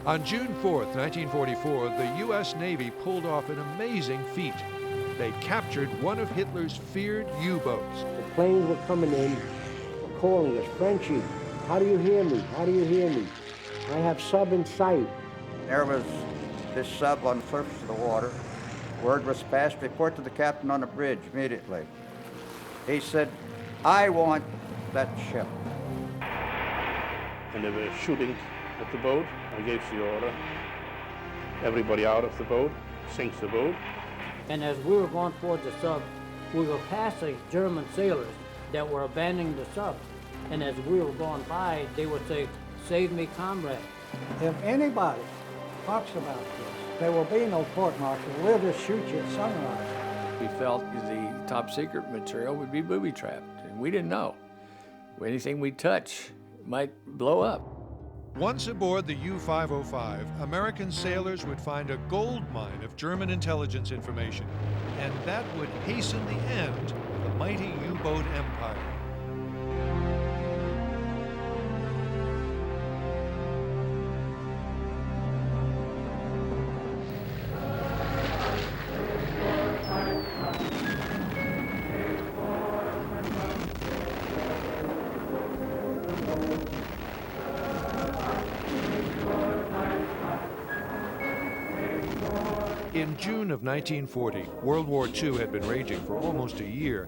On June 4th, 1944, the U.S. Navy pulled off an amazing feat. They captured one of Hitler's feared U-boats. The planes were coming in, calling us, "Frenchie, how do you hear me? How do you hear me? I have sub in sight." There was this sub on the surface of the water. Word was passed, report to the captain on the bridge immediately. He said, "I want that ship." And they were shooting at the boat. I gave the order. Everybody out of the boat, sinks the boat. And as we were going towards the sub, we were passing German sailors that were abandoning the sub. And as we were going by, they would say, "Save me, comrade." If anybody talks about this, there will be no court-martial. We'll just shoot you at sunrise. We felt the top secret material would be booby-trapped, and we didn't know. Anything we touch might blow up. Once aboard the U-505, American sailors would find a gold mine of German intelligence information, and that would hasten the end of the mighty U-boat empire. In June of 1940, World War II had been raging for almost a year.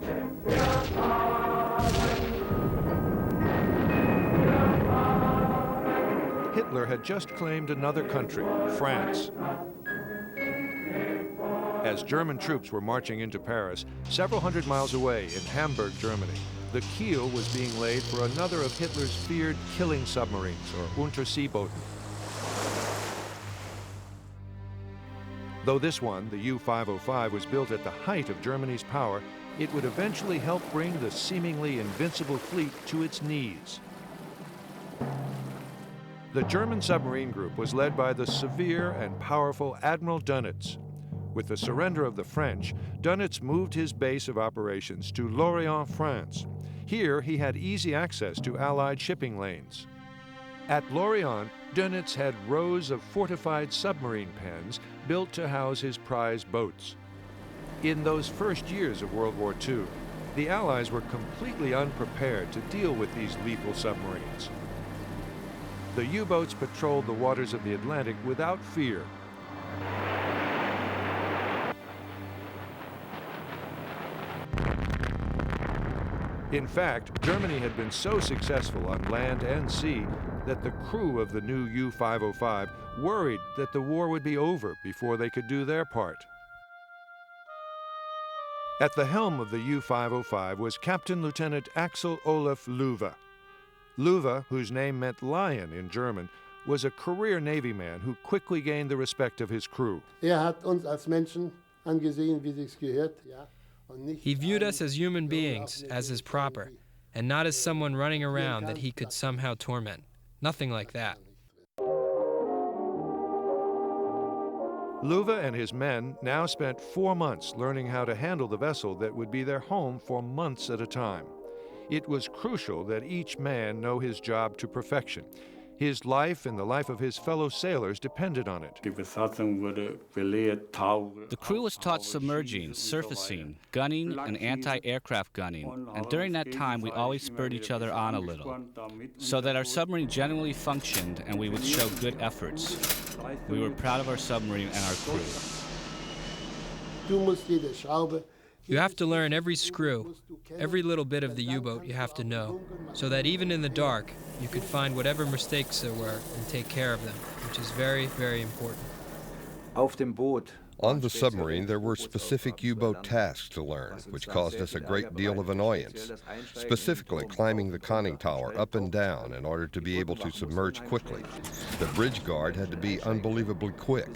Hitler had just claimed another country, France. As German troops were marching into Paris, several hundred miles away in Hamburg, Germany, the keel was being laid for another of Hitler's feared killing submarines, or Unterseebooten. Though this one, the U-505, was built at the height of Germany's power, it would eventually help bring the seemingly invincible fleet to its knees. The German submarine group was led by the severe and powerful Admiral Dönitz. With the surrender of the French, Dönitz moved his base of operations to Lorient, France. Here, he had easy access to Allied shipping lanes. At Lorient, Dönitz had rows of fortified submarine pens built to house his prize boats. In those first years of World War II, the Allies were completely unprepared to deal with these lethal submarines. The U-boats patrolled the waters of the Atlantic without fear. In fact, Germany had been so successful on land and sea that the crew of the new U-505 worried that the war would be over before they could do their part. At the helm of the U-505 was Captain Lieutenant Axel Olaf Löwe. Löwe, whose name meant lion in German, was a career Navy man who quickly gained the respect of his crew. Hat uns als Menschen angesehen, wie sich's gehört, ja. He viewed us as human beings, as is proper, and not as someone running around that he could somehow torment. Nothing like that. Löwe and his men now spent 4 months learning how to handle the vessel that would be their home for months at a time. It was crucial that each man know his job to perfection. His life and the life of his fellow sailors depended on it. The crew was taught submerging, surfacing, gunning, and anti-aircraft gunning, and during that time we always spurred each other on a little, so that our submarine generally functioned and we would show good efforts. We were proud of our submarine and our crew. You have to learn every screw, every little bit of the U-boat you have to know, so that even in the dark, you could find whatever mistakes there were and take care of them, which is very, very important. On the submarine, there were specific U-boat tasks to learn, which caused us a great deal of annoyance, specifically climbing the conning tower up and down in order to be able to submerge quickly. The bridge guard had to be unbelievably quick.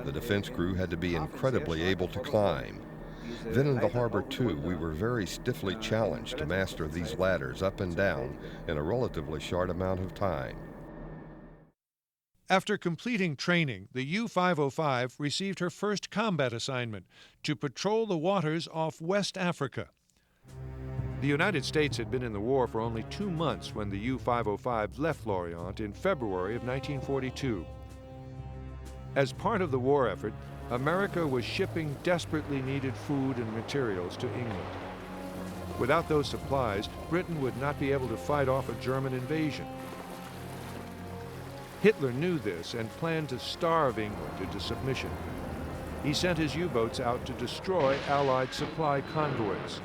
The defense crew had to be incredibly able to climb. Then in the harbor, too, we were very stiffly challenged to master these ladders up and down in a relatively short amount of time. After completing training, the U-505 received her first combat assignment to patrol the waters off West Africa. The United States had been in the war for only 2 months when the U-505 left Lorient in February of 1942. As part of the war effort, America was shipping desperately needed food and materials to England. Without those supplies, Britain would not be able to fight off a German invasion. Hitler knew this and planned to starve England into submission. He sent his U-boats out to destroy Allied supply convoys.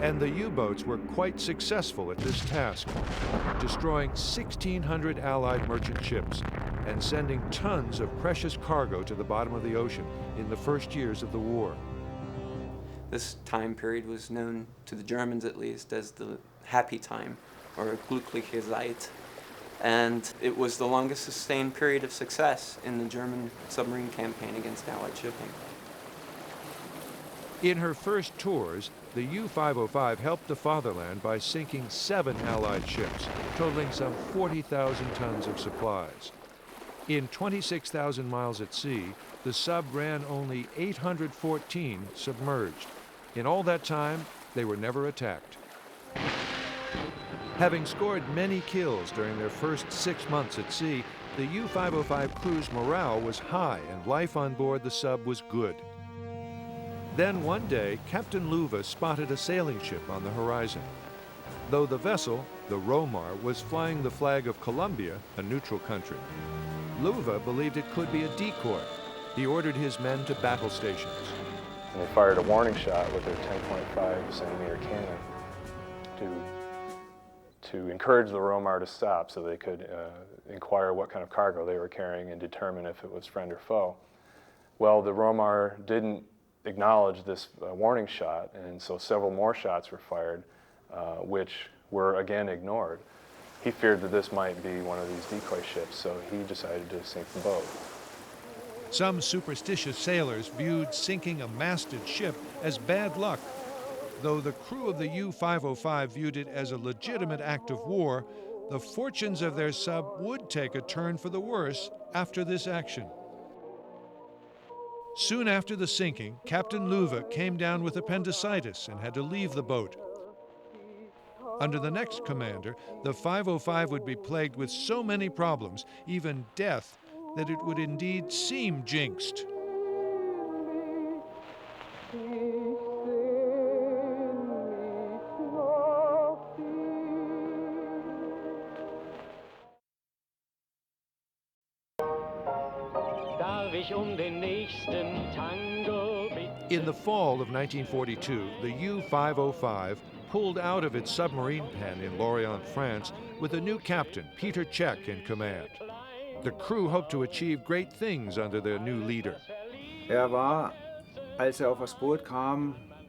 And the U-boats were quite successful at this task, destroying 1,600 Allied merchant ships and sending tons of precious cargo to the bottom of the ocean in the first years of the war. This time period was known, to the Germans at least, as the happy time, or glückliche Zeit. And it was the longest sustained period of success in the German submarine campaign against Allied shipping. In her first tours, the U-505 helped the fatherland by sinking 7 Allied ships, totaling some 40,000 tons of supplies. In 26,000 miles at sea, the sub ran only 814 submerged. In all that time, they were never attacked. Having scored many kills during their first 6 months at sea, the U-505 crew's morale was high and life on board the sub was good. Then one day, Captain Louva spotted a sailing ship on the horizon. Though the vessel, the Romar, was flying the flag of Colombia, a neutral country, Louva believed it could be a decoy. He ordered his men to battle stations. And they fired a warning shot with their 10.5 centimeter cannon to encourage the Romar to stop so they could inquire what kind of cargo they were carrying and determine if it was friend or foe. Well, the Romar didn't acknowledge this warning shot, and so several more shots were fired, which were again ignored. He feared that this might be one of these decoy ships, so he decided to sink the boat. Some superstitious sailors viewed sinking a masted ship as bad luck. Though the crew of the U-505 viewed it as a legitimate act of war, the fortunes of their sub would take a turn for the worse after this action. Soon after the sinking, Captain Louva came down with appendicitis and had to leave the boat. Under the next commander, the 505 would be plagued with so many problems, even death, that it would indeed seem jinxed. In the fall of 1942, the U-505 pulled out of its submarine pen in Lorient, France, with a new captain, Peter Czech, in command. The crew hoped to achieve great things under their new leader.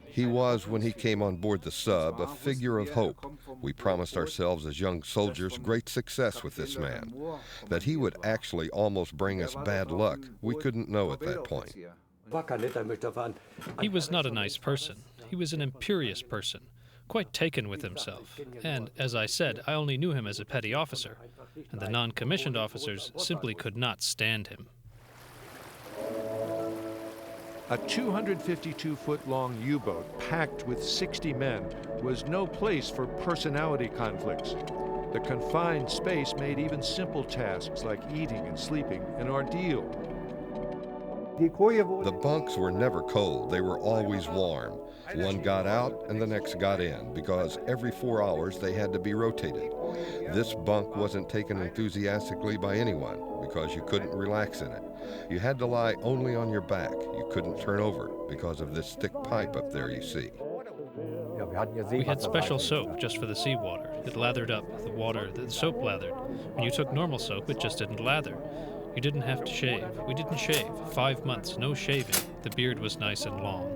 He was, when he came on board the sub, a figure of hope. We promised ourselves as young soldiers great success with this man. That he would actually almost bring us bad luck, we couldn't know at that point. He was not a nice person. He was an imperious person, quite taken with himself. And, as I said, I only knew him as a petty officer, and the non-commissioned officers simply could not stand him. A 252-foot-long U-boat packed with 60 men was no place for personality conflicts. The confined space made even simple tasks like eating and sleeping an ordeal. The bunks were never cold, they were always warm. One got out and the next got in, because every 4 hours they had to be rotated. This bunk wasn't taken enthusiastically by anyone, because you couldn't relax in it. You had to lie only on your back. You couldn't turn over because of this thick pipe up there you see. We had special soap just for the seawater. It lathered up the water that the soap lathered. When you took normal soap, it just didn't lather. You didn't have to shave. We didn't shave. 5 months, no shaving. The beard was nice and long.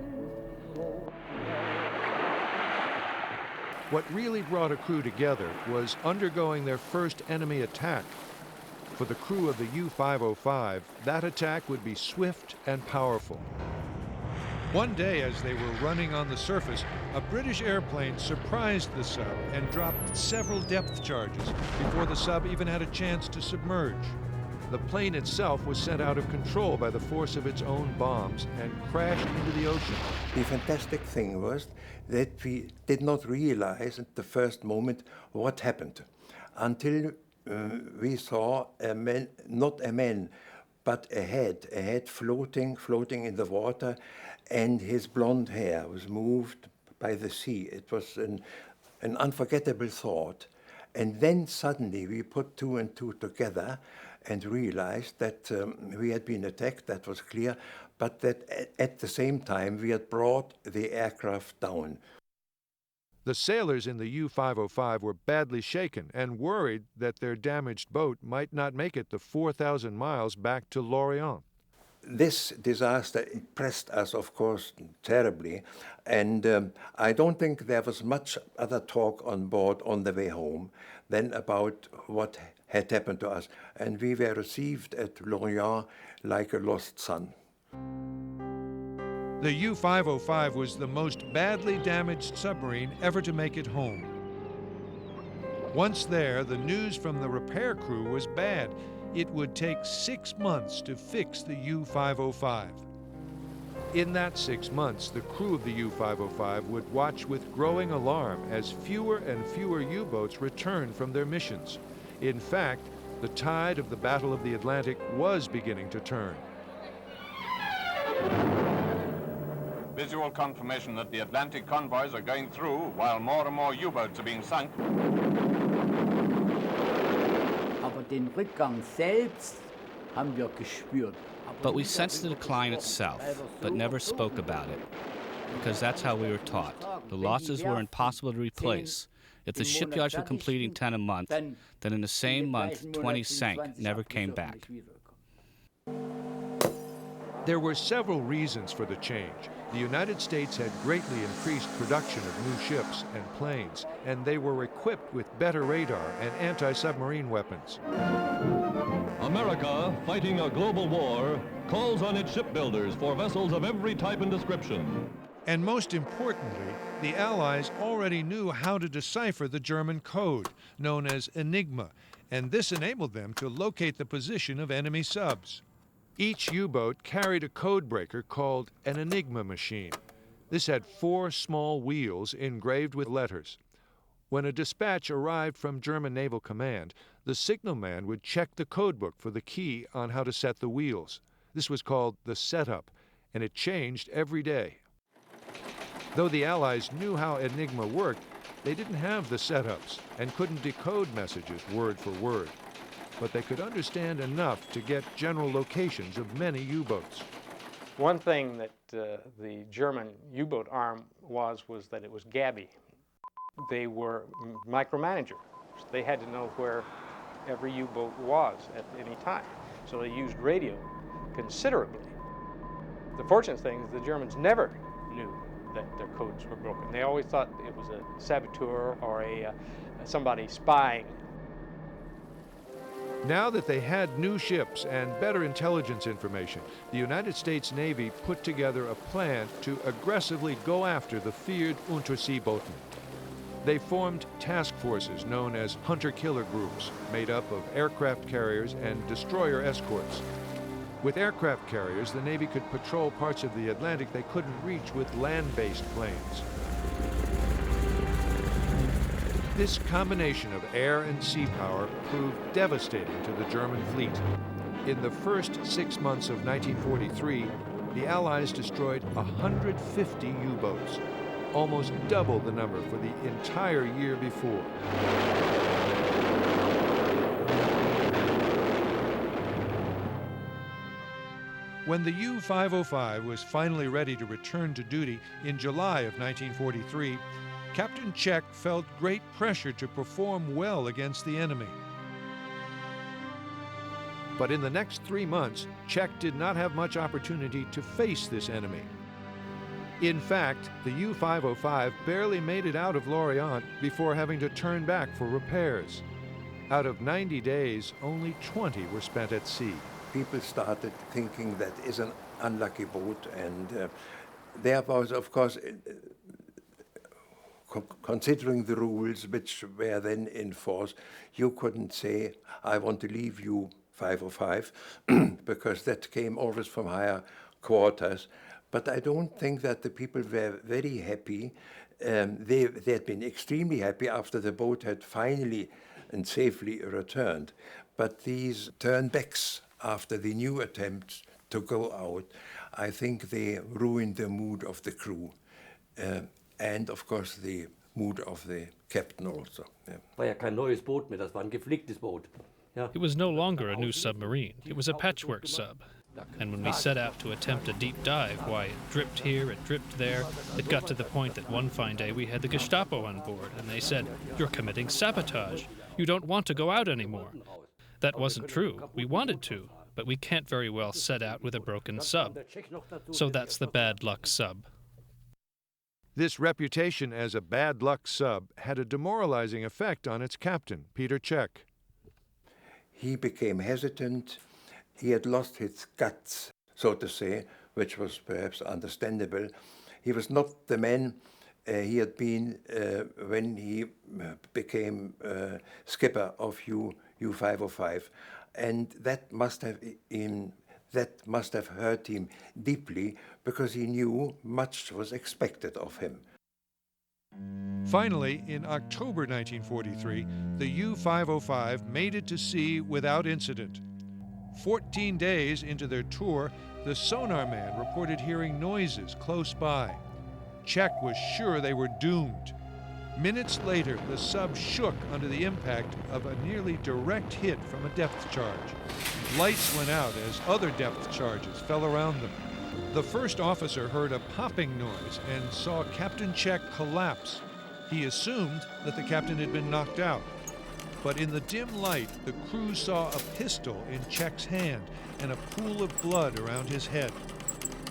What really brought a crew together was undergoing their first enemy attack. For the crew of the U-505, that attack would be swift and powerful. One day, as they were running on the surface, a British airplane surprised the sub and dropped several depth charges before the sub even had a chance to submerge. the plane itself was sent out of control by the force of its own bombs and crashed into the ocean. The fantastic thing was that we did not realize at the first moment what happened until we saw a man, not a man, but a head floating in the water, and his blonde hair was moved by the sea. It was an unforgettable thought. And then suddenly we put two and two together and realized that we had been attacked, that was clear, but that at the same time we had brought the aircraft down. The sailors in the U-505 were badly shaken and worried that their damaged boat might not make it the 4,000 miles back to Lorient. This disaster impressed us, of course, terribly, and I don't think there was much other talk on board on the way home than about what had happened to us, and we were received at Lorient like a lost son. The U-505 was the most badly damaged submarine ever to make it home. Once there, the news from the repair crew was bad. It would take 6 months to fix the U-505. In that 6 months, the crew of the U-505 would watch with growing alarm as fewer and fewer U-boats returned from their missions. In fact, the tide of the Battle of the Atlantic was beginning to turn. Visual confirmation that the Atlantic convoys are going through while more and more U-boats are being sunk. Aber den Rückgang selbst haben wir gespürt. But we sensed the decline itself, but never spoke about it, because that's how we were taught. The losses were impossible to replace. If the shipyards were completing 10 a month, then in the same month, 20 sank, never came back. There were several reasons for the change. The United States had greatly increased production of new ships and planes, and they were equipped with better radar and anti-submarine weapons. America, fighting a global war, calls on its shipbuilders for vessels of every type and description. And most importantly, the Allies already knew how to decipher the German code, known as enigma, and this enabled them to locate the position of enemy subs. Each U-boat carried a code breaker called an enigma machine. This had 4 small wheels engraved with letters. When a dispatch arrived from German Naval Command, the signalman would check the codebook for the key on how to set the wheels. This was called the setup, and it changed every day. Though the Allies knew how enigma worked, they didn't have the setups and couldn't decode messages word for word. But they could understand enough to get general locations of many U-boats. One thing that the German U-boat arm was that it was gabby. They were micromanagers. They had to know where every U-boat was at any time. So they used radio considerably. The fortunate thing is the Germans never knew that their codes were broken. They always thought it was a saboteur or somebody spying. Now that they had new ships and better intelligence information, the United States Navy put together a plan to aggressively go after the feared Unterseeboten. They formed task forces known as hunter-killer groups, made up of aircraft carriers and destroyer escorts. With aircraft carriers, the Navy could patrol parts of the Atlantic they couldn't reach with land-based planes. This combination of air and sea power proved devastating to the German fleet. In the first 6 months of 1943, the Allies destroyed 150 U-boats, almost double the number for the entire year before. When the U-505 was finally ready to return to duty in July of 1943, Captain Czech felt great pressure to perform well against the enemy. But in the next 3 months, Czech did not have much opportunity to face this enemy. In fact, the U-505 barely made it out of Lorient before having to turn back for repairs. Out of 90 days, only 20 were spent at sea. People started thinking that is an unlucky boat, and there was, of course, considering the rules which were then in force, you couldn't say, I want to leave you 505 because that came always from higher quarters. But I don't think that the people were very happy. They had been extremely happy after the boat had finally and safely returned. But these turnbacks after the new attempts to go out, I think they ruined the mood of the crew. And of course the mood of the captain also. It was no longer a new submarine. It was a patchwork sub. And when we set out to attempt a deep dive, why, it dripped here, it dripped there. It got to the point that one fine day we had the Gestapo on board, and they said, "You're committing sabotage. You don't want to go out anymore." That wasn't true. We wanted to, but we can't very well set out with a broken sub. So that's the bad luck sub. This reputation as a bad luck sub had a demoralizing effect on its captain, Peter Czech. He became hesitant. He had lost his guts, so to say, which was perhaps understandable. He was not the man he had been when he became skipper of U-505, and that must have hurt him deeply because he knew much was expected of him. Finally, in October 1943, the U-505 made it to sea without incident. 14 days into their tour, the sonar man reported hearing noises close by. Czech was sure they were doomed. Minutes later, the sub shook under the impact of a nearly direct hit from a depth charge. Lights went out as other depth charges fell around them. The first officer heard a popping noise and saw Captain Czech collapse. He assumed that the captain had been knocked out. But in the dim light, the crew saw a pistol in Czech's hand and a pool of blood around his head.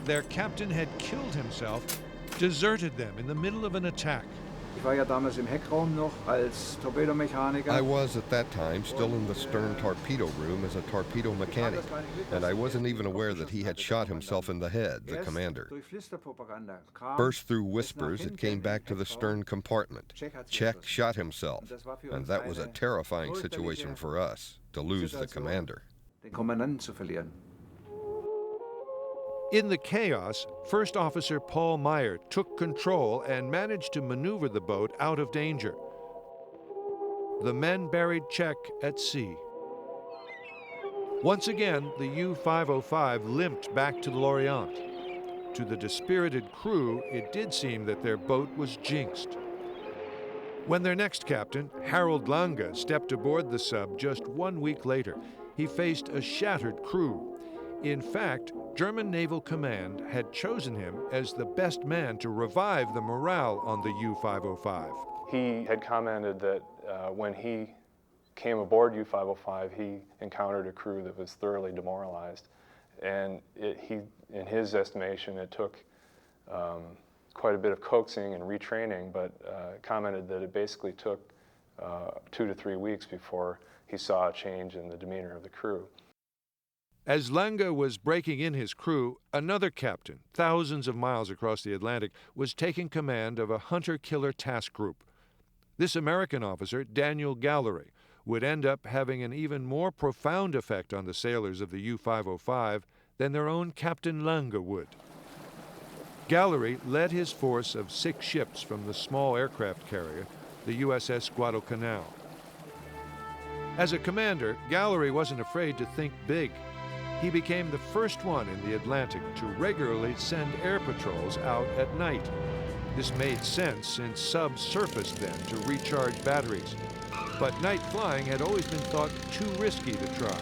Their captain had killed himself, deserted them in the middle of an attack. I was at that time still in the stern torpedo room as a torpedo mechanic, and I wasn't even aware that he had shot himself in the head, the commander. Burst through whispers, it came back to the stern compartment. Czech shot himself, and that was a terrifying situation for us, to lose the commander. In the chaos, First Officer Paul Meyer took control and managed to maneuver the boat out of danger. The men buried Czech at sea. Once again, the U-505 limped back to the Lorient. To the dispirited crew, it did seem that their boat was jinxed. When their next captain, Harold Lange, stepped aboard the sub just 1 week later, he faced a shattered crew. In fact, German Naval Command had chosen him as the best man to revive the morale on the U-505. He had commented that when he came aboard U-505, he encountered a crew that was thoroughly demoralized. And in his estimation, it took quite a bit of coaxing and retraining, but commented that it basically took 2 to 3 weeks before he saw a change in the demeanor of the crew. As Lange was breaking in his crew, another captain, thousands of miles across the Atlantic, was taking command of a hunter-killer task group. This American officer, Daniel Gallery, would end up having an even more profound effect on the sailors of the U-505 than their own Captain Lange would. Gallery led his force of 6 ships from the small aircraft carrier, the USS Guadalcanal. As a commander, Gallery wasn't afraid to think big. He became the first one in the Atlantic to regularly send air patrols out at night. This made sense since subs surfaced then to recharge batteries. But night flying had always been thought too risky to try.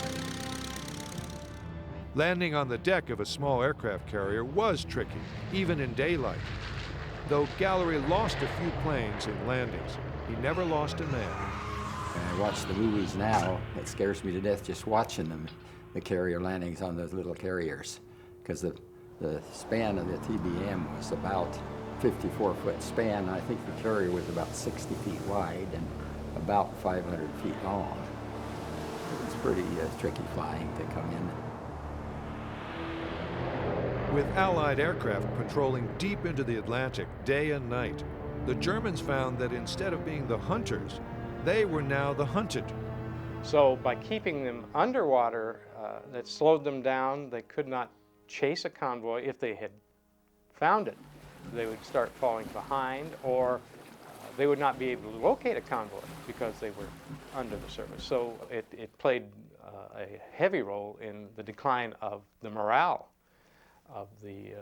Landing on the deck of a small aircraft carrier was tricky, even in daylight. Though Gallery lost a few planes in landings, he never lost a man. When I watch the movies now, it scares me to death just watching them. The carrier landings on those little carriers, because the span of the TBM was about 54-foot span. I think the carrier was about 60 feet wide and about 500 feet long. It was pretty tricky flying to come in. With Allied aircraft patrolling deep into the Atlantic day and night, the Germans found that instead of being the hunters, they were now the hunted. So by keeping them underwater, that slowed them down. They could not chase a convoy. If they had found it, they would start falling behind, or they would not be able to locate a convoy because they were under the surface. So it played a heavy role in the decline of the morale of the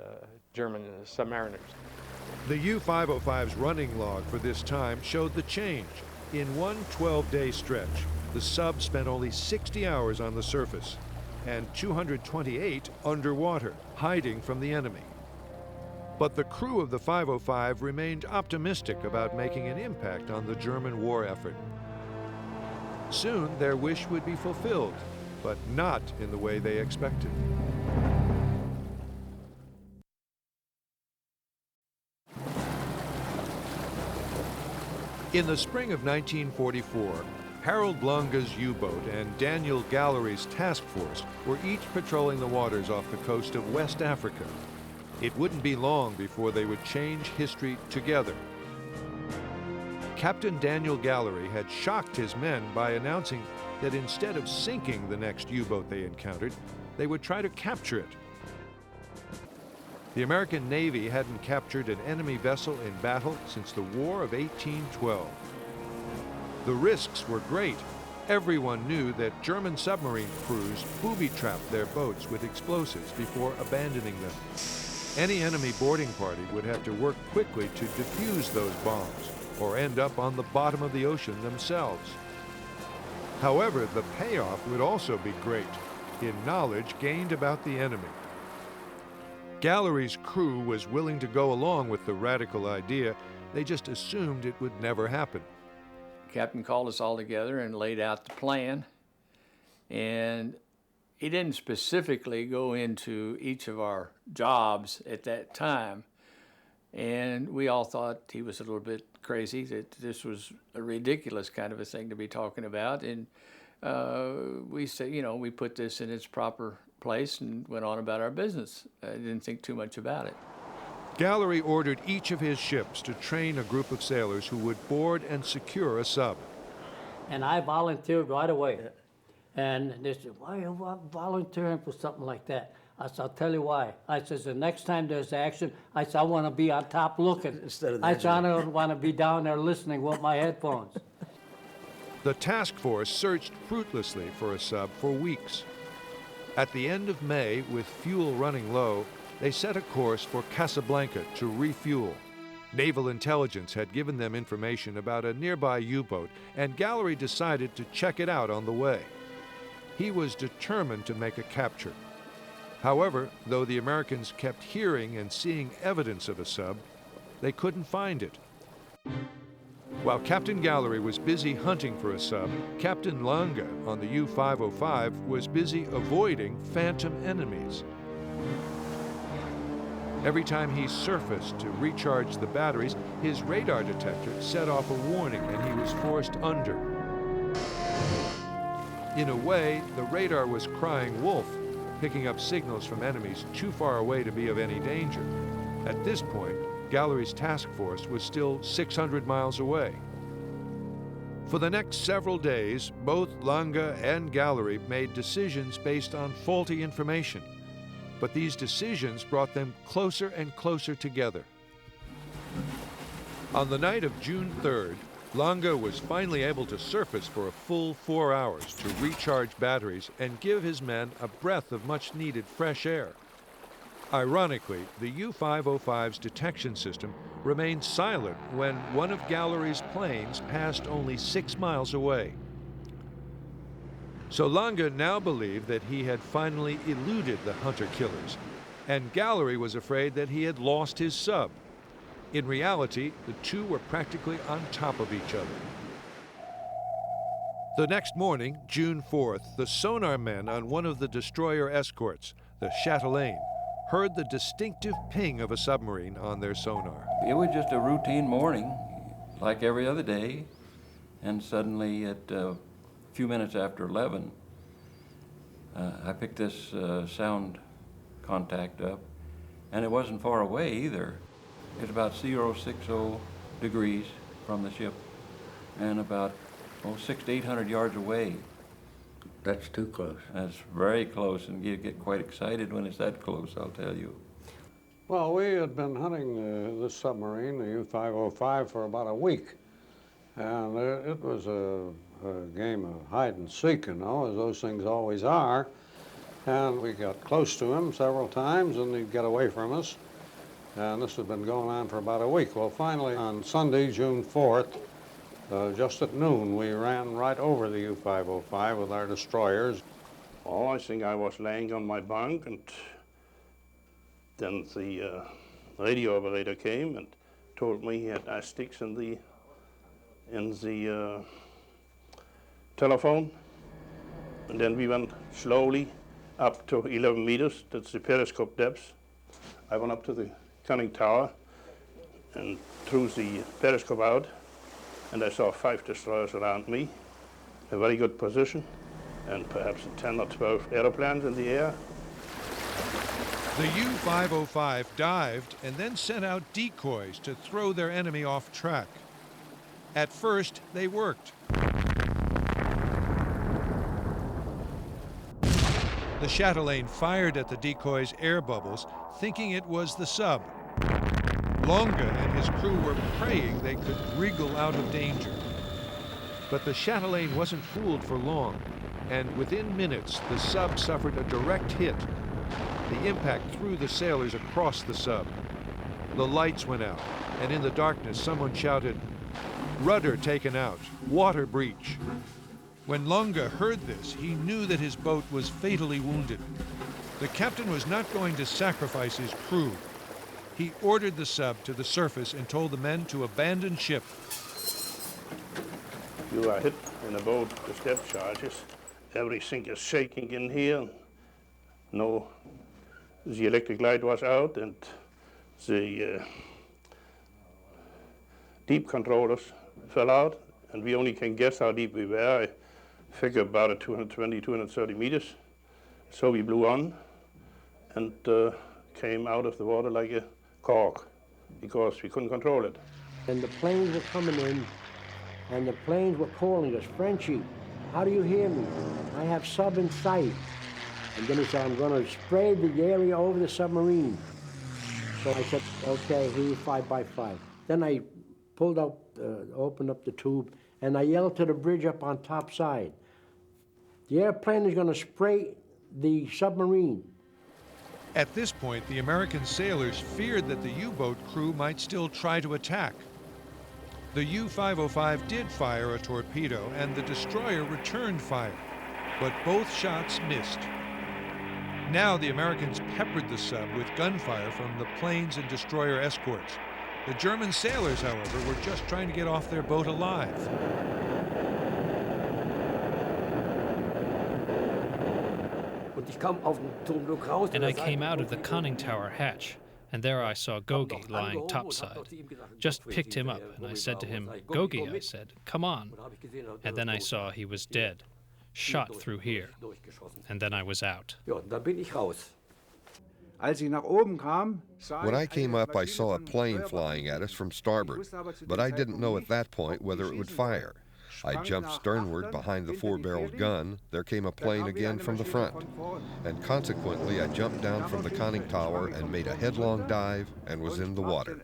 German submariners. The U-505's running log for this time showed the change. In one 12-day stretch, the sub spent only 60 hours on the surface and 228 underwater, hiding from the enemy. But the crew of the 505 remained optimistic about making an impact on the German war effort. Soon their wish would be fulfilled, but not in the way they expected. In the spring of 1944, Harold Lange's U-boat and Daniel Gallery's task force were each patrolling the waters off the coast of West Africa. It wouldn't be long before they would change history together. Captain Daniel Gallery had shocked his men by announcing that instead of sinking the next U-boat they encountered, they would try to capture it. The American Navy hadn't captured an enemy vessel in battle since the War of 1812. The risks were great. Everyone knew that German submarine crews booby-trapped their boats with explosives before abandoning them. Any enemy boarding party would have to work quickly to defuse those bombs or end up on the bottom of the ocean themselves. However, the payoff would also be great in knowledge gained about the enemy. Gallery's crew was willing to go along with the radical idea. They just assumed it would never happen. Captain called us all together and laid out the plan, and he didn't specifically go into each of our jobs at that time, and we all thought he was a little bit crazy, that this was a ridiculous kind of a thing to be talking about, and we said, you know, we put this in its proper place and went on about our business. I didn't think too much about it. Gallery ordered each of his ships to train a group of sailors who would board and secure a sub. And I volunteered right away. And they said, why are you volunteering for something like that? I said, I'll tell you why. I said, the next time there's action, I said, I want to be on top looking. Instead of I said, I don't want to be down there listening with my headphones. The task force searched fruitlessly for a sub for weeks. At the end of May, with fuel running low, they set a course for Casablanca to refuel. Naval intelligence had given them information about a nearby U-boat, and Gallery decided to check it out on the way. He was determined to make a capture. However, though the Americans kept hearing and seeing evidence of a sub, they couldn't find it. While Captain Gallery was busy hunting for a sub, Captain Lange on the U-505 was busy avoiding phantom enemies. Every time he surfaced to recharge the batteries, his radar detector set off a warning and he was forced under. In a way, the radar was crying wolf, picking up signals from enemies too far away to be of any danger. At this point, Gallery's task force was still 600 miles away. For the next several days, both Lange and Gallery made decisions based on faulty information. But these decisions brought them closer and closer together. On the night of June 3rd, Lange was finally able to surface for a full 4 hours to recharge batteries and give his men a breath of much-needed fresh air. Ironically, the U-505's detection system remained silent when one of Gallery's planes passed only 6 miles away. So Lange now believed that he had finally eluded the hunter-killers, and Gallery was afraid that he had lost his sub. In reality, the two were practically on top of each other. The next morning, June 4th, the sonar men on one of the destroyer escorts, the Chatelaine, heard the distinctive ping of a submarine on their sonar. It was just a routine morning, like every other day, and suddenly at a few minutes after 11, I picked this sound contact up, and it wasn't far away either. It's about 060 degrees from the ship and about 600 to 800 yards away. That's too close. That's very close, and you get quite excited when it's that close, I'll tell you. Well, we had been hunting this submarine, the U-505, for about a week. And it was a game of hide and seek, you know, as those things always are. And we got close to him several times, and he'd get away from us. And this had been going on for about a week. Well, finally, on Sunday, June 4th, just at noon, we ran right over the U-505 with our destroyers. Oh, I think I was laying on my bunk, and then the radio operator came and told me he had sticks in the telephone. And then we went slowly up to 11 meters, that's the periscope depth. I went up to the conning tower and threw the periscope out, and I saw 5 destroyers around me, a very good position, and perhaps 10 or 12 aeroplanes in the air. The U-505 dived and then sent out decoys to throw their enemy off track. At first, they worked. The chatelaine fired at the decoy's air bubbles, thinking it was the sub. Longa and his crew were praying they could wriggle out of danger. But the chatelaine wasn't fooled for long, and within minutes, the sub suffered a direct hit. The impact threw the sailors across the sub. The lights went out, and in the darkness, someone shouted, "Rudder taken out, water breach." When Longa heard this, he knew that his boat was fatally wounded. The captain was not going to sacrifice his crew. He ordered the sub to the surface and told the men to abandon ship. You are hit in a boat with depth charges. Everything is shaking in here. No, the electric light was out, and the deep controllers fell out, and we only can guess how deep we were. I figure about 220, 230 meters. So we blew on and came out of the water like a cork because we couldn't control it. And the planes were coming in, and the planes were calling us, "Frenchie, how do you hear me? I have sub in sight." And then he said, "I'm going to spray the area over the submarine." So I said, "Okay, here's 5x5. Then I pulled out, opened up the tube, and I yelled to the bridge up on top side, "The airplane is going to spray the submarine." At this point, the American sailors feared that the U-boat crew might still try to attack. The U-505 did fire a torpedo, and the destroyer returned fire, but both shots missed. Now the Americans peppered the sub with gunfire from the planes and destroyer escorts. The German sailors, however, were just trying to get off their boat alive. And I came out of the conning tower hatch, and there I saw Gogi lying topside. Just picked him up, and I said to him, "Gogi," I said, "come on." And then I saw he was dead, shot through here. And then I was out. When I came up, I saw a plane flying at us from starboard, but I didn't know at that point whether it would fire. I jumped sternward behind the 4-barreled gun. There came a plane again from the front, and consequently I jumped down from the conning tower and made a headlong dive and was in the water.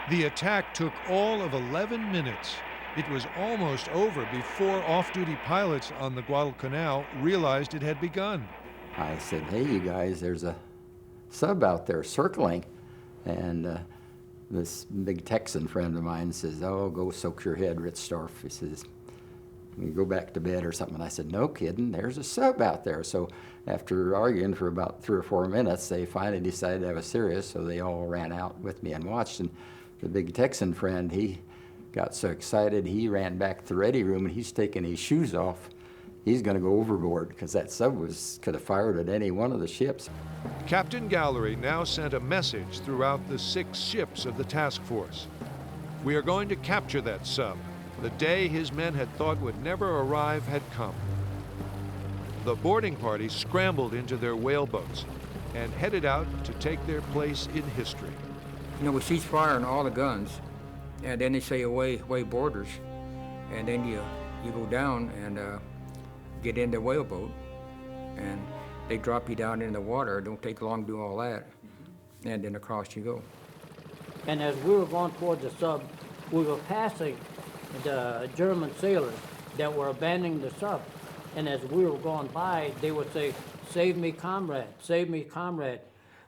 The attack took all of 11 minutes. It was almost over before off-duty pilots on the Guadalcanal realized it had begun. I said, "Hey, you guys, there's a sub out there circling." And this big Texan friend of mine says, "Oh, go soak your head, Ritzdorf." He says, "You go back to bed or something." I said, "No kidding, there's a sub out there." So after arguing for about 3 or 4 minutes, they finally decided I was serious, so they all ran out with me and watched. And the big Texan friend, he got so excited, he ran back to the ready room, and he's taking his shoes off. He's going to go overboard because that sub could have fired at any one of the ships. Captain Gallery now sent a message throughout the 6 ships of the task force. "We are going to capture that sub. The day his men had thought would never arrive had come." The boarding party scrambled into their whaleboats and headed out to take their place in history. You know, we cease firing all the guns, and then they say away boarders, and then you You go down and get in the whaleboat, and they drop you down in the water. It don't take long to do all that, and then across you go. And as we were going towards the sub, we were passing the German sailors that were abandoning the sub. And as we were going by, they would say, "Save me, comrade, save me, comrade."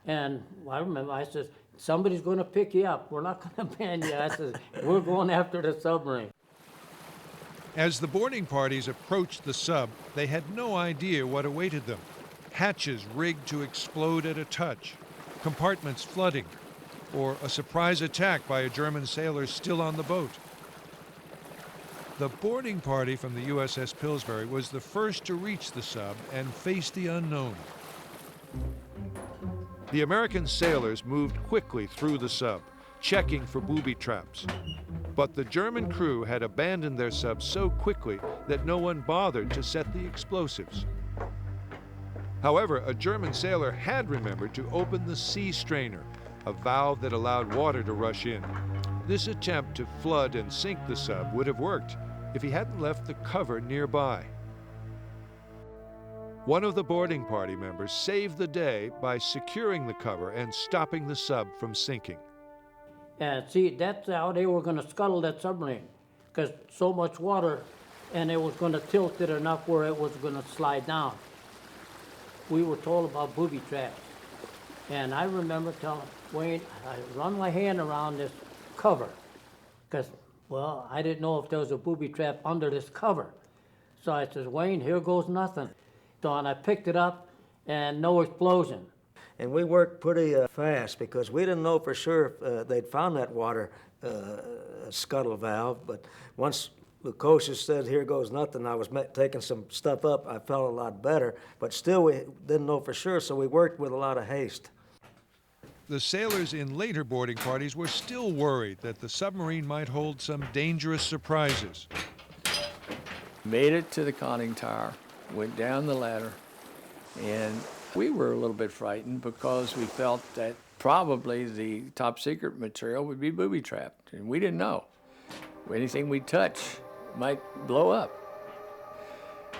And I remember I said, "Somebody's going to pick you up. We're not going to abandon you." I said, "We're going after the submarine." As the boarding parties approached the sub, they had no idea what awaited them. Hatches rigged to explode at a touch, compartments flooding, or a surprise attack by a German sailor still on the boat. The boarding party from the USS Pillsbury was the first to reach the sub and face the unknown. The American sailors moved quickly through the sub, checking for booby traps. But the German crew had abandoned their sub so quickly that no one bothered to set the explosives. However, a German sailor had remembered to open the sea strainer, a valve that allowed water to rush in. This attempt to flood and sink the sub would have worked if he hadn't left the cover nearby. One of the boarding party members saved the day by securing the cover and stopping the sub from sinking. And see, that's how they were going to scuttle that submarine, because so much water, and it was going to tilt it enough where it was going to slide down. We were told about booby traps. And I remember telling Wayne, I run my hand around this cover, because, well, I didn't know if there was a booby trap under this cover. So I says, "Wayne, here goes nothing." So and I picked it up, and no explosion. And we worked pretty fast because we didn't know for sure if they'd found that water scuttle valve. But once Lukosius said, "Here goes nothing," I was taking some stuff up. I felt a lot better, but still we didn't know for sure, so we worked with a lot of haste. The sailors in later boarding parties were still worried that the submarine might hold some dangerous surprises. Made it to the conning tower, went down the ladder, and we were a little bit frightened because we felt that probably the top secret material would be booby trapped, and we didn't know. Anything we touch might blow up.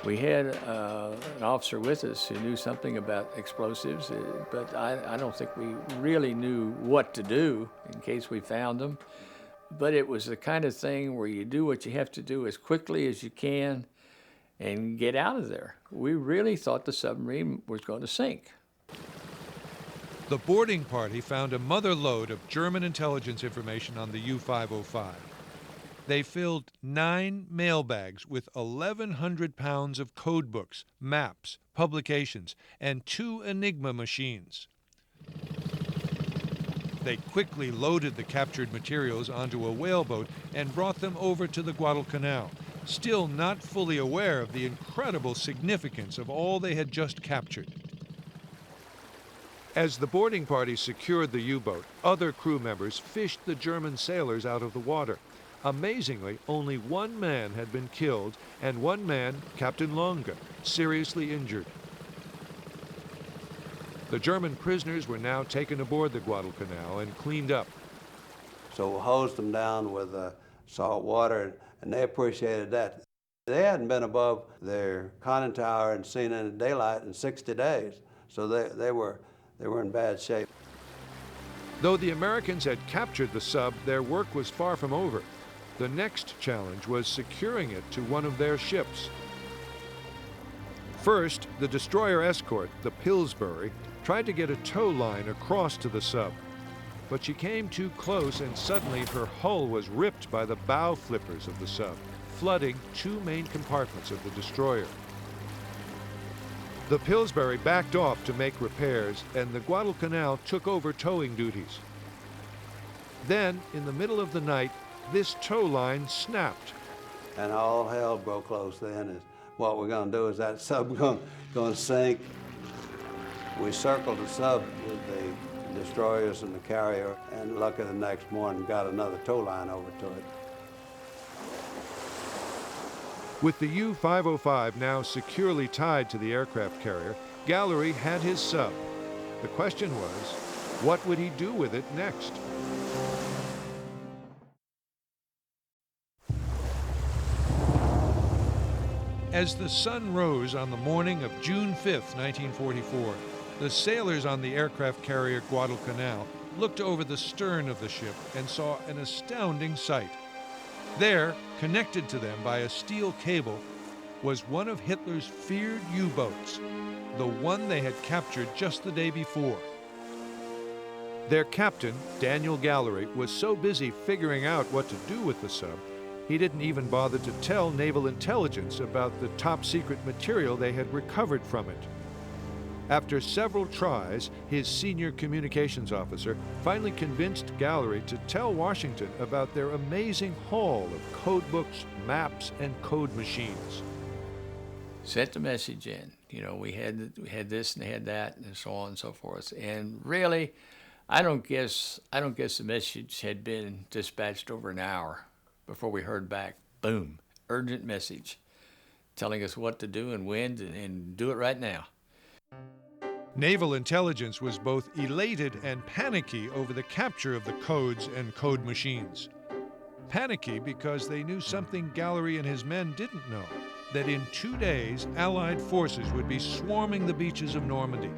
We had an officer with us who knew something about explosives, but I don't think we really knew what to do in case we found them. But it was the kind of thing where you do what you have to do as quickly as you can and get out of there. We really thought the submarine was going to sink. The boarding party found a mother lode of German intelligence information on the U-505. They filled 9 mailbags with 1,100 pounds of code books, maps, publications, and 2 Enigma machines. They quickly loaded the captured materials onto a whaleboat and brought them over to the Guadalcanal, still not fully aware of the incredible significance of all they had just captured. As the boarding party secured the U-boat, other crew members fished the German sailors out of the water. Amazingly, only 1 man had been killed and 1 man, Captain Longa, seriously injured. The German prisoners were now taken aboard the Guadalcanal and cleaned up. So we hosed them down with salt water, and they appreciated that. They hadn't been above their conning tower and seen any daylight in 60 days, so they were in bad shape. Though the Americans had captured the sub, their work was far from over. The next challenge was securing it to one of their ships. First, the destroyer escort, the Pillsbury, tried to get a tow line across to the sub. But she came too close and suddenly her hull was ripped by the bow flippers of the sub, flooding 2 main compartments of the destroyer. The Pillsbury backed off to make repairs, and the Guadalcanal took over towing duties. Then, in the middle of the night, this tow line snapped. And all hell broke loose then. Is what we're going to do is that sub going to sink. We circled the sub with the destroyers and the carrier, and lucky the next morning got another tow line over to it. With the U-505 now securely tied to the aircraft carrier, Gallery had his sub. The question was, what would he do with it next? As the sun rose on the morning of June 5th, 1944, the sailors on the aircraft carrier Guadalcanal looked over the stern of the ship and saw an astounding sight. There, connected to them by a steel cable, was one of Hitler's feared U-boats, the one they had captured just the day before. Their captain, Daniel Gallery, was so busy figuring out what to do with the sub, he didn't even bother to tell Naval Intelligence about the top-secret material they had recovered from it. After several tries, his senior communications officer finally convinced Gallery to tell Washington about their amazing haul of code books, maps, and code machines. Sent the message in. You know, we had this and had that and so on and so forth. And really, I don't guess the message had been dispatched over an hour before we heard back. Boom, urgent message, telling us what to do and when and do it right now. Naval Intelligence was both elated and panicky over the capture of the codes and code machines. Panicky because they knew something Gallery and his men didn't know, that in 2 days, Allied forces would be swarming the beaches of Normandy.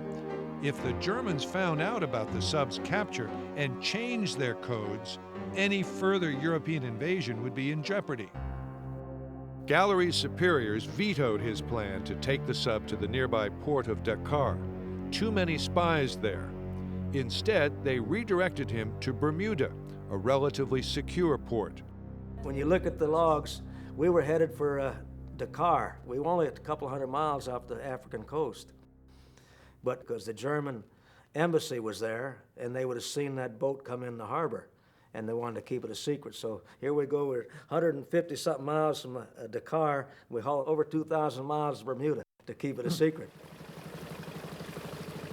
If the Germans found out about the sub's capture and changed their codes, any further European invasion would be in jeopardy. Gallery's superiors vetoed his plan to take the sub to the nearby port of Dakar. Too many spies there. Instead, they redirected him to Bermuda, a relatively secure port. When you look at the logs, we were headed for Dakar. We were only a couple hundred miles off the African coast. But because the German embassy was there, and they would have seen that boat come in the harbor, and they wanted to keep it a secret. So here we go, we're 150-something miles from Dakar. We haul over 2,000 miles to Bermuda to keep it a secret.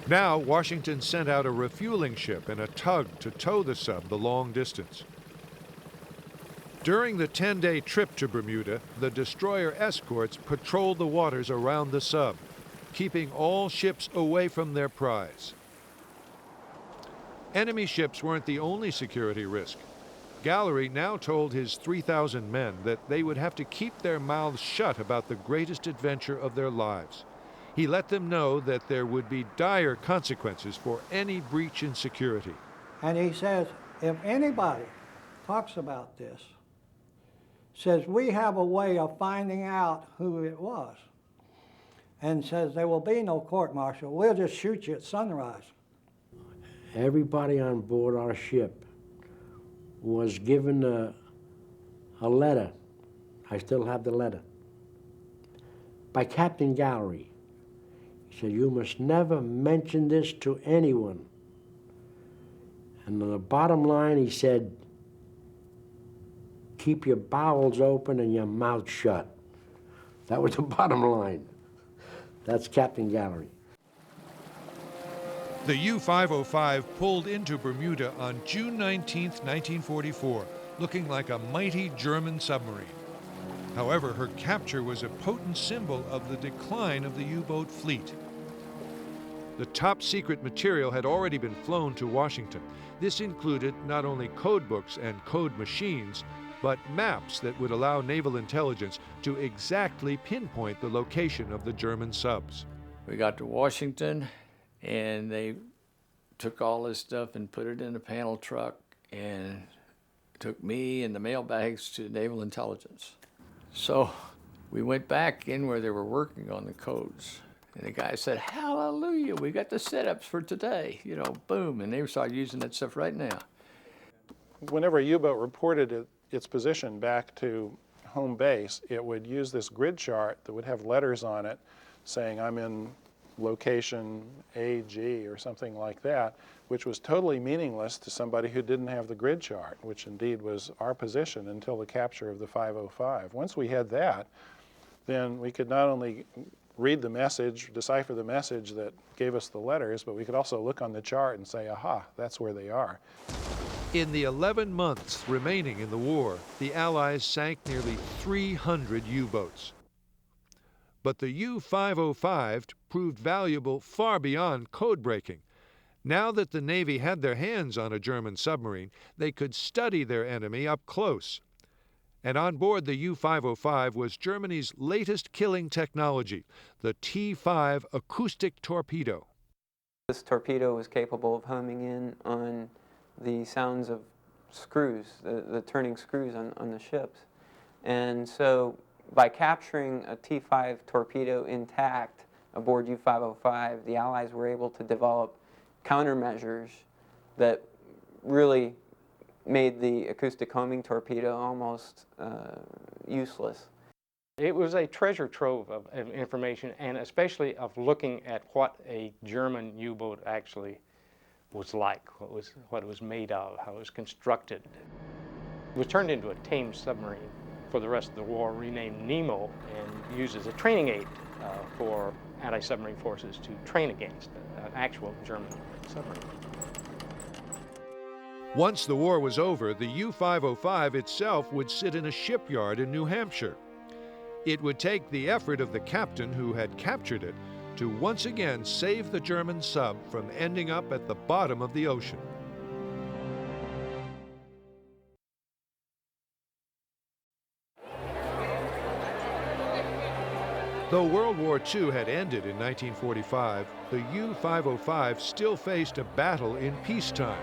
Now, Washington sent out a refueling ship and a tug to tow the sub the long distance. During the 10-day trip to Bermuda, the destroyer escorts patrolled the waters around the sub, keeping all ships away from their prize. Enemy ships weren't the only security risk. Gallery now told his 3,000 men that they would have to keep their mouths shut about the greatest adventure of their lives. He let them know that there would be dire consequences for any breach in security. And he says, if anybody talks about this, says we have a way of finding out who it was, and says there will be no court-martial, we'll just shoot you at sunrise. Everybody on board our ship was given a letter. I still have the letter. By Captain Gallery. He said, you must never mention this to anyone. And on the bottom line, he said, keep your bowels open and your mouth shut. That was the bottom line. That's Captain Gallery. The U-505 pulled into Bermuda on June 19, 1944, looking like a mighty German submarine. However, her capture was a potent symbol of the decline of the U-boat fleet. The top-secret material had already been flown to Washington. This included not only code books and code machines, but maps that would allow naval intelligence to exactly pinpoint the location of the German subs. We got to Washington, and they took all this stuff and put it in a panel truck and took me and the mail bags to Naval Intelligence. So we went back in where they were working on the codes. And the guy said, hallelujah, we got the setups for today. You know, boom, and they started using that stuff right now. Whenever a U-boat reported its position back to home base, it would use this grid chart that would have letters on it saying I'm in location AG or something like that, which was totally meaningless to somebody who didn't have the grid chart, which indeed was our position until the capture of the 505. Once we had that, then we could not only read the message, decipher the message that gave us the letters, but we could also look on the chart and say, aha, that's where they are. In the 11 months remaining in the war, the Allies sank nearly 300 U-boats. But the U-505 proved valuable far beyond code breaking. Now that the Navy had their hands on a German submarine, they could study their enemy up close. And on board the U-505 was Germany's latest killing technology, the T-5 acoustic torpedo. This torpedo was capable of homing in on the sounds of screws, the turning screws on the ships. And so by capturing a T-5 torpedo intact aboard U-505, the Allies were able to develop countermeasures that really made the acoustic homing torpedo almost useless. It was a treasure trove of information, and especially of looking at what a German U-boat actually was like, what it was made of, how it was constructed. It was turned into a tame submarine for the rest of the war, renamed Nemo, and used as a training aid for anti-submarine forces to train against an actual German submarine. Once the war was over, the U-505 itself would sit in a shipyard in New Hampshire. It would take the effort of the captain who had captured it to once again save the German sub from ending up at the bottom of the ocean. Though World War II had ended in 1945, the U-505 still faced a battle in peacetime.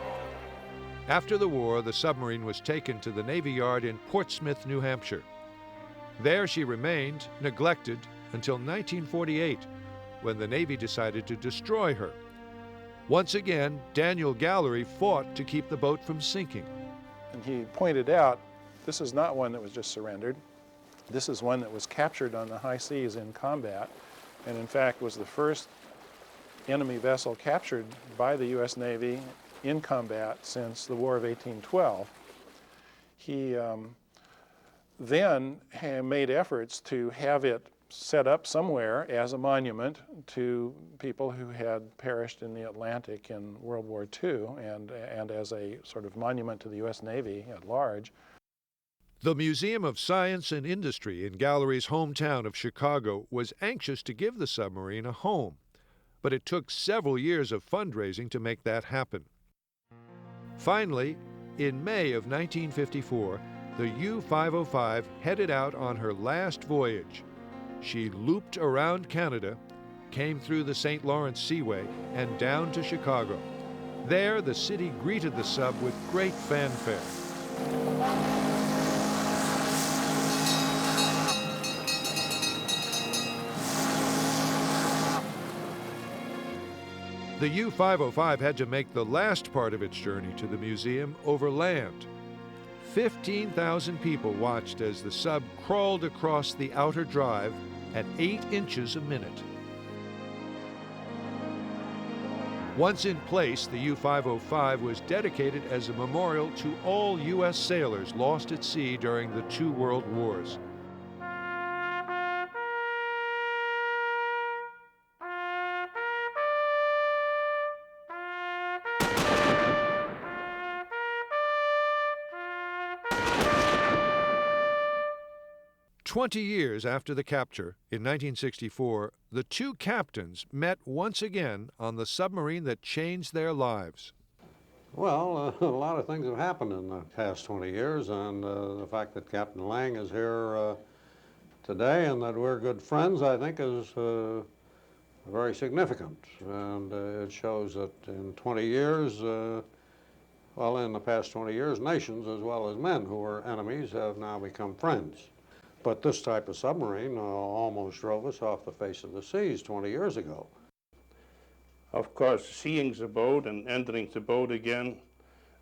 After the war, the submarine was taken to the Navy Yard in Portsmouth, New Hampshire. There she remained, neglected, until 1948, when the Navy decided to destroy her. Once again, Daniel Gallery fought to keep the boat from sinking. And he pointed out, this is not one that was just surrendered. This is one that was captured on the high seas in combat, and in fact was the first enemy vessel captured by the U.S. Navy in combat since the War of 1812. He then made efforts to have it set up somewhere as a monument to people who had perished in the Atlantic in World War II, and as a sort of monument to the U.S. Navy at large. The Museum of Science and Industry in Gallery's hometown of Chicago was anxious to give the submarine a home, but it took several years of fundraising to make that happen. Finally, in May of 1954, the U-505 headed out on her last voyage. She looped around Canada, came through the St. Lawrence Seaway, and down to Chicago. There, the city greeted the sub with great fanfare. The U-505 had to make the last part of its journey to the museum over land. 15,000 people watched as the sub crawled across the outer drive at 8 inches a minute. Once in place, the U-505 was dedicated as a memorial to all U.S. sailors lost at sea during the two world wars. "20 years after the capture, in 1964, the two captains met once again on the submarine that changed their lives. Well, a lot of things have happened in the past 20 years, and the fact that Captain Lang is here today and that we're good friends, I think, is very significant. And it shows that in 20 years, well, in the past 20 years, nations as well as men who were enemies have now become friends. But this type of submarine almost drove us off the face of the seas 20 years ago. Of course, seeing the boat and entering the boat again,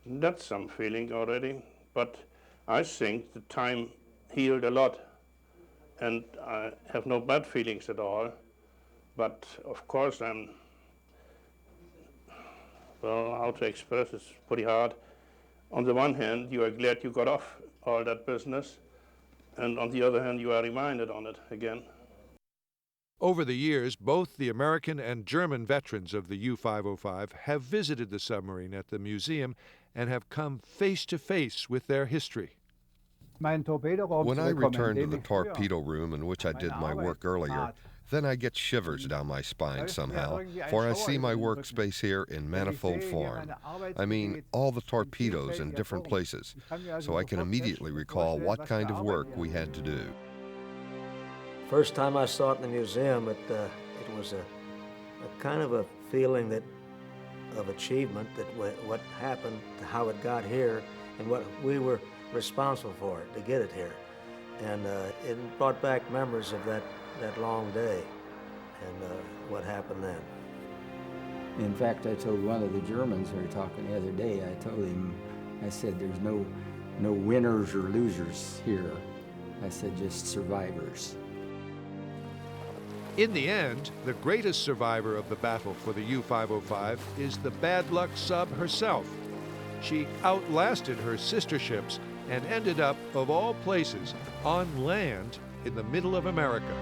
that's some feeling already. But I think the time healed a lot, and I have no bad feelings at all. But of course, I'm, well, how to express it's pretty hard. On the one hand, you are glad you got off all that business, and on the other hand, you are reminded on it again. Over the years, both the American and German veterans of the U-505 have visited the submarine at the museum and have come face to face with their history. When I returned to the torpedo room in which I did my work earlier, Then I get shivers down my spine somehow, for I see my workspace here in manifold form. I mean, all the torpedoes in different places, so I can immediately recall what kind of work we had to do. First time I saw it in the museum, it was a kind of a feeling of achievement, that what happened, how it got here, and what we were responsible for it to get it here. And it brought back memories of that long day and what happened then. In fact, I told one of the Germans we were talking the other day, I told him, I said, there's no winners or losers here. I said, just survivors. In the end, the greatest survivor of the battle for the U-505 is the bad luck sub herself. She outlasted her sister ships and ended up, of all places, on land in the middle of America.